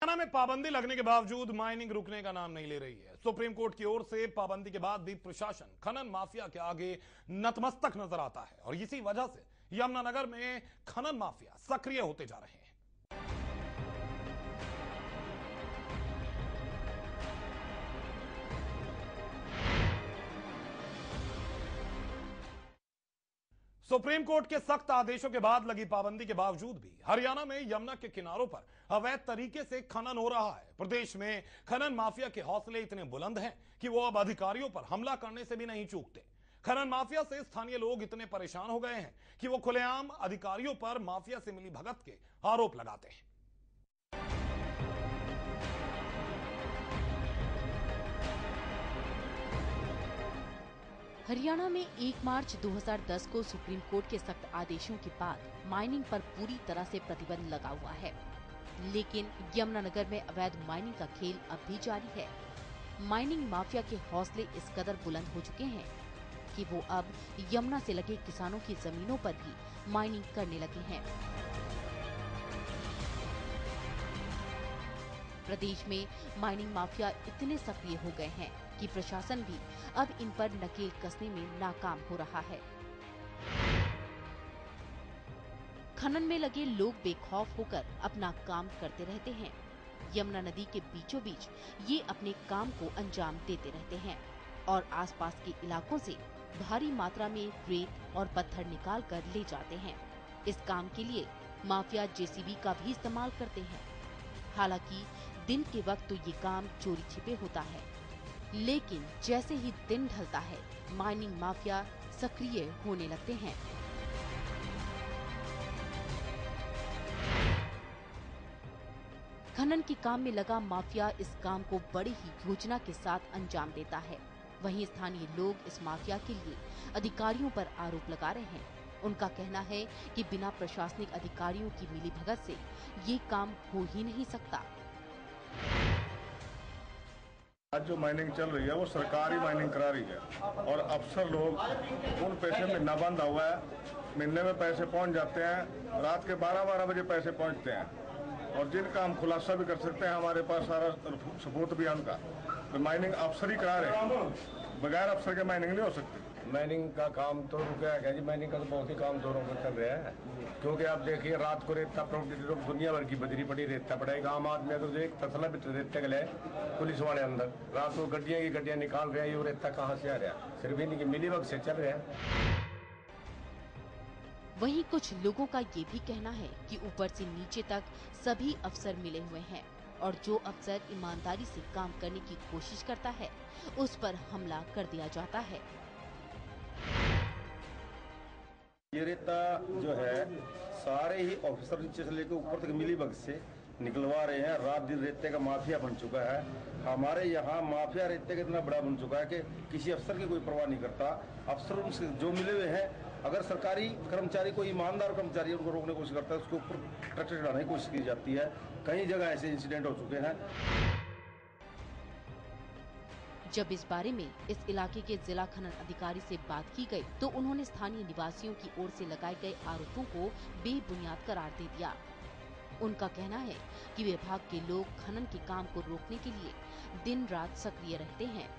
हरियाणा में पाबंदी लगने के बावजूद माइनिंग रुकने का नाम नहीं ले रही है। सुप्रीम कोर्ट की ओर से पाबंदी के बाद भी प्रशासन खनन माफिया के आगे नतमस्तक नजर आता है और इसी वजह से यमुनानगर में खनन माफिया सक्रिय होते जा रहे हैं। सुप्रीम कोर्ट के सख्त आदेशों के बाद लगी पाबंदी के बावजूद भी हरियाणा में यमुना के किनारों पर अवैध तरीके से खनन हो रहा है। प्रदेश में खनन माफिया के हौसले इतने बुलंद हैं कि वो अब अधिकारियों पर हमला करने से भी नहीं चूकते। खनन माफिया से स्थानीय लोग इतने परेशान हो गए हैं कि वो खुलेआम अधिकारियों पर माफिया से मिली भगत के आरोप लगाते हैं। हरियाणा में 1 मार्च 2010 को सुप्रीम कोर्ट के सख्त आदेशों के बाद माइनिंग पर पूरी तरह से प्रतिबंध लगा हुआ है, लेकिन यमुनानगर में अवैध माइनिंग का खेल अब भी जारी है। माइनिंग माफिया के हौसले इस कदर बुलंद हो चुके हैं कि वो अब यमुना से लगे किसानों की जमीनों पर भी माइनिंग करने लगे हैं। प्रदेश में माइनिंग माफिया इतने सक्रिय हो गए हैं कि प्रशासन भी अब इन पर नकेल कसने में नाकाम हो रहा है। खनन में लगे लोग बेखौफ होकर अपना काम करते रहते हैं। यमुना नदी के बीचों बीच ये अपने काम को अंजाम देते रहते हैं और आसपास के इलाकों से भारी मात्रा में रेत और पत्थर निकाल कर ले जाते हैं। इस काम के लिए माफिया जेसीबी का भी इस्तेमाल करते हैं। हालांकि दिन के वक्त तो ये काम चोरी छिपे होता है, लेकिन जैसे ही दिन ढलता है माइनिंग माफिया सक्रिय होने लगते हैं। खनन के काम में लगा माफिया इस काम को बड़ी ही योजना के साथ अंजाम देता है। वहीं स्थानीय लोग इस माफिया के लिए अधिकारियों पर आरोप लगा रहे हैं। उनका कहना है कि बिना प्रशासनिक अधिकारियों की मिलीभगत से ये काम हो ही नहीं सकता। आज जो माइनिंग चल रही है वो सरकारी माइनिंग करा रही है और अफसर लोग उन पैसे में न बंधा हुआ है। महीने में पैसे पहुंच जाते हैं, रात के 12-12 बजे पैसे पहुंचते हैं और जिनका हम खुलासा भी कर सकते हैं, हमारे पास सारा सबूत भी है उनका। तो माइनिंग अफसर ही करा रहे हैं, बगैर अफसर के माइनिंग नहीं हो सकती। माइनिंग का काम तो रुका है जी। माइनिंग का तो बहुत ही काम जोरों पर चल रहा है, क्योंकि आप देखिए रात को रेता दुनिया भर की बजरी पड़ी, रेता पड़ा है। आम आदमी तो एक तसला भी रेते के लिए पुलिस वाले अंदर रात को गड्डियां की गड्डियां निकाल रहे हैं। ये रेता कहाँ से आ रहा है? सिर्फ इनकी मिलीभगत से चल रहा है। वहीं कुछ लोगों का ये भी कहना है कि ऊपर से नीचे तक सभी अफसर मिले हुए हैं और जो अफसर ईमानदारी से काम करने की कोशिश करता है उस पर हमला कर दिया जाता है। ये रेता जो है सारे ही ऑफिसर नीचे से लेकर ऊपर तक मिलीभगत से निकलवा रहे हैं। रात दिन रेते का माफिया बन चुका है। हमारे यहाँ माफिया रेते का इतना बड़ा बन चुका है कि किसी अफसर की कोई परवाह नहीं करता। अफसर उनसे जो मिले हुए हैं, अगर सरकारी कर्मचारी कोई ईमानदार कर्मचारी उनको रोकने की कोशिश करता है, उसके ऊपर ट्रैक्टर चढ़ाने की कोशिश की जाती है। कई जगह ऐसे इंसिडेंट हो चुके हैं। जब इस बारे में इस इलाके के जिला खनन अधिकारी से बात की गई तो उन्होंने स्थानीय निवासियों की ओर से लगाए गए आरोपों को बेबुनियाद करार दे दिया। उनका कहना है कि विभाग के लोग खनन के काम को रोकने के लिए दिन रात सक्रिय रहते हैं।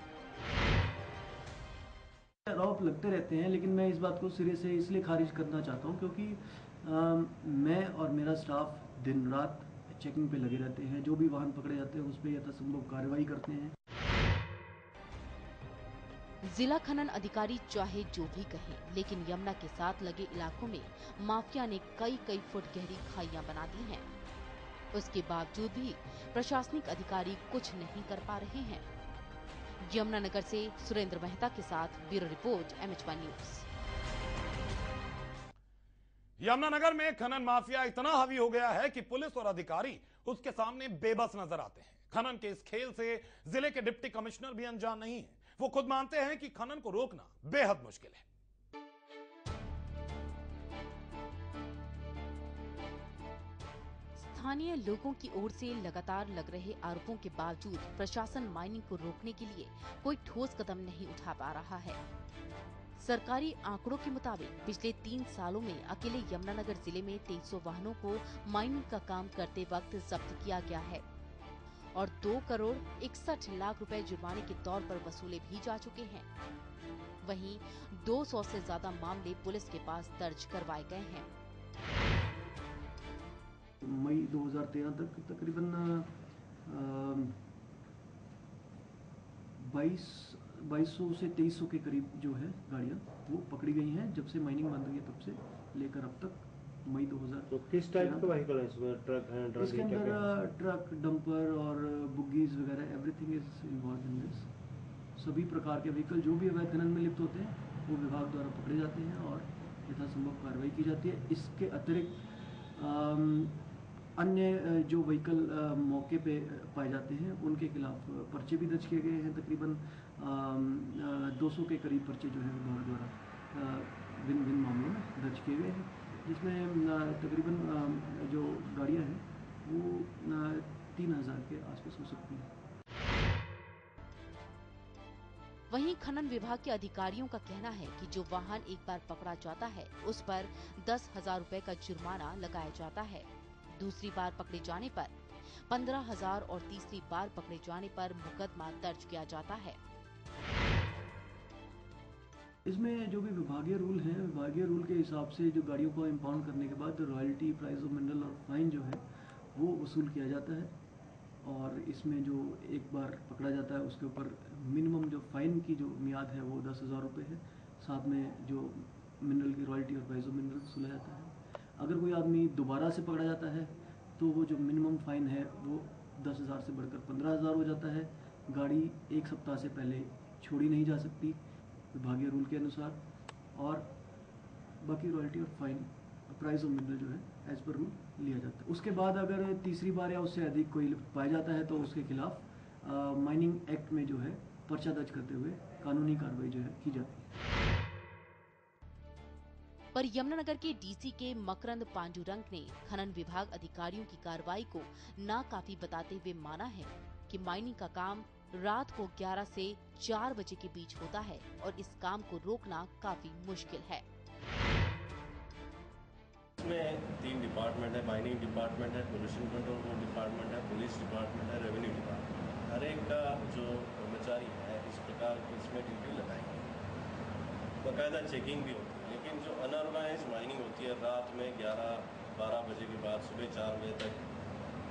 आरोप लगते रहते हैं, लेकिन मैं इस बात को सिरे से इसलिए खारिज करना चाहता हूं क्योंकि मैं और मेरा स्टाफ दिन रात चेकिंग पे लगे रहते हैं। जो भी वाहन पकड़े जाते हैं उस पर यथासंभव कार्रवाई करते हैं। जिला खनन अधिकारी चाहे जो भी कहे, लेकिन यमुना के साथ लगे इलाकों में माफिया ने कई फुट गहरी खाइयां बना दी हैं। उसके बावजूद भी प्रशासनिक अधिकारी कुछ नहीं कर पा रहे हैं। यमुनानगर से सुरेंद्र मेहता के साथ bureau report MH1 news. Yamunanagar में खनन माफिया इतना हावी हो गया है कि पुलिस और अधिकारी उसके सामने बेबस नजर आते हैं। खनन के इस खेल से जिले के डिप्टी कमिश्नर भी अनजान नहीं है। वो खुद मानते हैं कि खनन को रोकना बेहद मुश्किल है। स्थानीय लोगों की ओर से लगातार लग रहे आरोपों के बावजूद प्रशासन माइनिंग को रोकने के लिए कोई ठोस कदम नहीं उठा पा रहा है। सरकारी आंकड़ों के मुताबिक पिछले 3 सालों में अकेले यमुनानगर जिले में 2300 वाहनों को माइनिंग का काम करते वक्त जब्त किया गया है। और 2 करोड़ 61 लाख रुपए जुर्माने के तौर पर वसूले भी जा चुके हैं। वहीं 200 से ज्यादा मामले पुलिस के पास दर्ज करवाए गए हैं। मई 2013 तक तकरीबन 2200 से 2300 के करीब जो है गाड़ियाँ वो पकड़ी गई हैं। जब से माइनिंग बंद हुई है तब से लेकर अब तक मई 2000। तो किस टाइप का व्हीकल है इसमें? ट्रक है, इसके अंदर ट्रक, डंपर और बुग्गीज वगैरह everything is involve in this. सभी प्रकार के व्हीकल जो भी अवैध खनन में लिप्त होते हैं वो विभाग द्वारा पकड़े जाते हैं और यथासंभव कार्रवाई की जाती है। इसके अतिरिक्त अन्य जो व्हीकल मौके पे पाए जाते हैं उनके खिलाफ पर्चे भी दर्ज किए गए हैं। तकरीबन 200 के करीब पर्चे जो है विभाग द्वारा भिन्न भिन्न मामलों में दर्ज किए गए हैं, जिसमें तकरीबन जो गाड़ियां हैं वो 3000 के आसपास हो सकती हैं। वहीं खनन विभाग के अधिकारियों का कहना है कि जो वाहन एक बार पकड़ा जाता है उस पर 10,000 रुपए का जुर्माना लगाया जाता है। दूसरी बार पकड़े जाने पर 15,000 और तीसरी बार पकड़े जाने पर मुकदमा दर्ज किया जाता है। इसमें जो भी विभागीय रूल हैं, विभागीय रूल के हिसाब से जो गाड़ियों को इम्पाउंड करने के बाद रॉयल्टी, प्राइस ऑफ मिनरल और फाइन जो है वो वसूल किया जाता है। और इसमें जो एक बार पकड़ा जाता है उसके ऊपर मिनिमम जो फाइन की जो मियाद है वो 10,000 रुपये है। साथ में जो मिनरल की रॉयल्टी और प्राइस ऑफ मिनरल वसूला जाता है। अगर कोई आदमी दोबारा से पकड़ा जाता है तो वो जो मिनिमम फाइन है वो 10,000 से बढ़कर 15,000 हो जाता है। गाड़ी 1 सप्ताह से पहले छोड़ी नहीं जा सकती विभागीय रूल के अनुसार, और बाकी रॉयल्टी और फाइन, प्राइस ऑफ मिनरल जो है एज पर रूल लिया जाता है। उसके बाद अगर तीसरी बार या उससे अधिक कोई पाया जाता है तो उसके खिलाफ माइनिंग एक्ट में जो है पर्चा दर्ज करते हुए कानूनी कार्रवाई जो है की जाती है। पर यमुनानगर के डीसी के मकरंद पांडुरंग ने खनन विभाग अधिकारियों की कार्रवाई को नाकाफी बताते हुए माना है कि माइनिंग का काम रात को 11 से 4 बजे के बीच होता है और इस काम को रोकना काफी मुश्किल है। इसमें 3 डिपार्टमेंट है, माइनिंग डिपार्टमेंट है, पोल्यूशन कंट्रोल डिपार्टमेंट है, पुलिस डिपार्टमेंट है, रेवेन्यू डिपार्टमेंट। हर एक का जो कर्मचारी है इस प्रकार की इसमें ड्यूटी लगाएंगे, बाकायदा चेकिंग भी होती है। लेकिन जो अनऑर्गेनाइज माइनिंग होती है रात में 11-12 बजे के बाद सुबह 4 बजे तक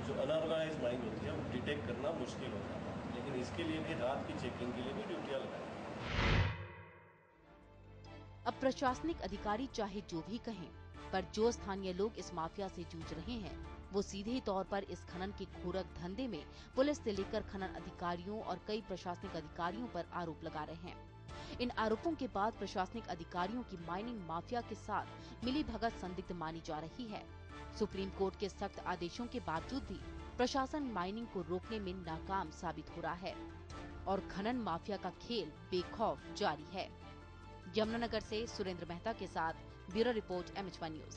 जो अनऑर्गेनाइज माइनिंग होती है वो डिटेक्ट करना मुश्किल हो जाता है। लेकिन इसके लिए भी रात की चेकिंग के लिए भी ड्यूटियाँ लगाएंगे। अब प्रशासनिक अधिकारी चाहे जो भी कहें, पर जो स्थानीय लोग इस माफिया से जूझ रहे हैं वो सीधे तौर पर इस खनन के घोरक धंधे में पुलिस से लेकर खनन अधिकारियों और कई प्रशासनिक अधिकारियों पर आरोप लगा रहे हैं। इन आरोपों के बाद प्रशासनिक अधिकारियों की माइनिंग माफिया के साथ मिलीभगत संदिग्ध मानी जा रही है। सुप्रीम कोर्ट के सख्त आदेशों के बावजूद भी प्रशासन माइनिंग को रोकने में नाकाम साबित हो रहा है और खनन माफिया का खेल बेखौफ जारी है। यमुनानगर से सुरेंद्र मेहता के साथ ब्यूरो रिपोर्ट MH1 न्यूज।